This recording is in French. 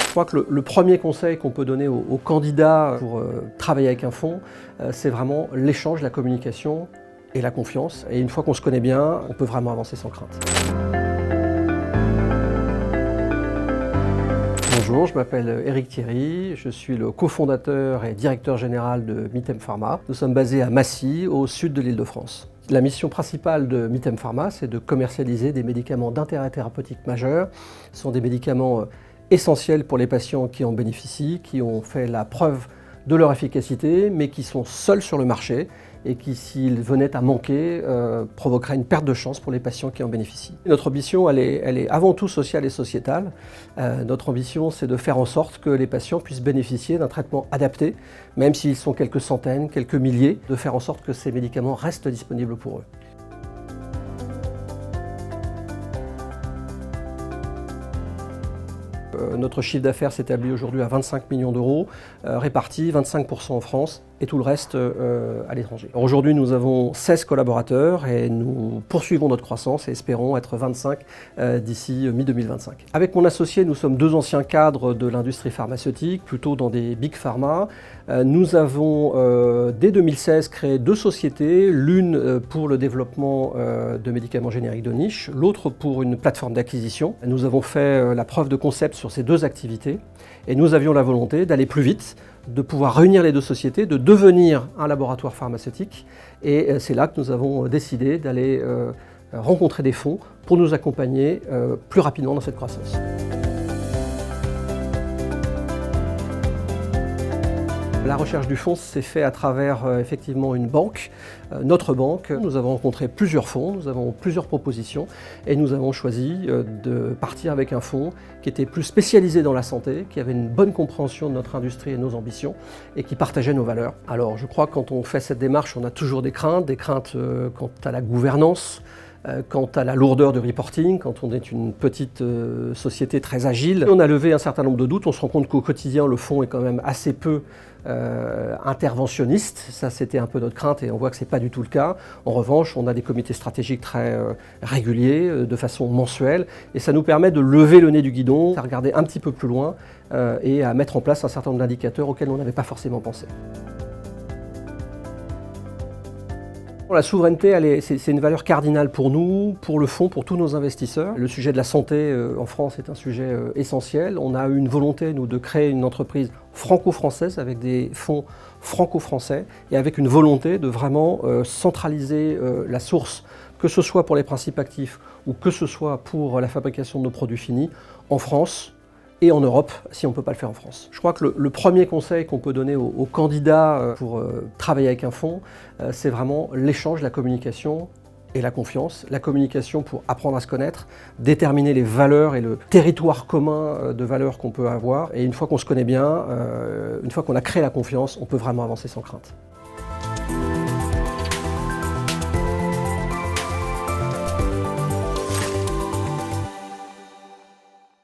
Je crois que le premier conseil qu'on peut donner aux candidats pour travailler avec un fonds, c'est vraiment l'échange, la communication et la confiance. Et une fois qu'on se connaît bien, on peut vraiment avancer sans crainte. Bonjour, je m'appelle Éric Thierry, je suis le cofondateur et directeur général de Mitem Pharma. Nous sommes basés à Massy, au sud de l'Île-de-France. La mission principale de Mitem Pharma, c'est de commercialiser des médicaments d'intérêt thérapeutique majeur. Ce sont des médicaments essentiels pour les patients qui en bénéficient, qui ont fait la preuve de leur efficacité, mais qui sont seuls sur le marché et qui, s'ils venaient à manquer, provoqueraient une perte de chance pour les patients qui en bénéficient. Notre ambition, elle est avant tout sociale et sociétale. Notre ambition, c'est de faire en sorte que les patients puissent bénéficier d'un traitement adapté, même s'ils sont quelques centaines, quelques milliers, de faire en sorte que ces médicaments restent disponibles pour eux. Notre chiffre d'affaires s'établit aujourd'hui à 25 millions d'euros, répartis 25% en France et tout le reste à l'étranger. Aujourd'hui, nous avons 16 collaborateurs et nous poursuivons notre croissance et espérons être 25 d'ici mi-2025. Avec mon associé, nous sommes deux anciens cadres de l'industrie pharmaceutique, plutôt dans des big pharma. Nous avons dès 2016 créé deux sociétés, l'une pour le développement de médicaments génériques de niche, l'autre pour une plateforme d'acquisition. Nous avons fait la preuve de concept sur ces deux activités et nous avions la volonté d'aller plus vite, de pouvoir réunir les deux sociétés, de devenir un laboratoire pharmaceutique. Et c'est là que nous avons décidé d'aller rencontrer des fonds pour nous accompagner plus rapidement dans cette croissance. La recherche du fonds s'est faite à travers effectivement une banque, notre banque. Nous avons rencontré plusieurs fonds, nous avons plusieurs propositions et nous avons choisi de partir avec un fonds qui était plus spécialisé dans la santé, qui avait une bonne compréhension de notre industrie et de nos ambitions et qui partageait nos valeurs. Alors je crois que quand on fait cette démarche, on a toujours des craintes quant à la gouvernance, quant à la lourdeur du reporting, quand on est une petite société très agile. On a levé un certain nombre de doutes, on se rend compte qu'au quotidien, le fonds est quand même assez peu interventionniste. Ça, c'était un peu notre crainte et on voit que ce n'est pas du tout le cas. En revanche, on a des comités stratégiques très réguliers, de façon mensuelle, et ça nous permet de lever le nez du guidon, à regarder un petit peu plus loin et à mettre en place un certain nombre d'indicateurs auxquels on n'avait pas forcément pensé. La souveraineté, c'est une valeur cardinale pour nous, pour le fonds, pour tous nos investisseurs. Le sujet de la santé en France est un sujet essentiel. On a eu une volonté, nous, de créer une entreprise franco-française avec des fonds franco-français et avec une volonté de vraiment centraliser la source, que ce soit pour les principes actifs ou que ce soit pour la fabrication de nos produits finis, en France et en Europe, si on ne peut pas le faire en France. Je crois que le premier conseil qu'on peut donner aux candidats pour travailler avec un fonds, c'est vraiment l'échange, la communication et la confiance. La communication pour apprendre à se connaître, déterminer les valeurs et le territoire commun de valeurs qu'on peut avoir. Et une fois qu'on se connaît bien, une fois qu'on a créé la confiance, on peut vraiment avancer sans crainte.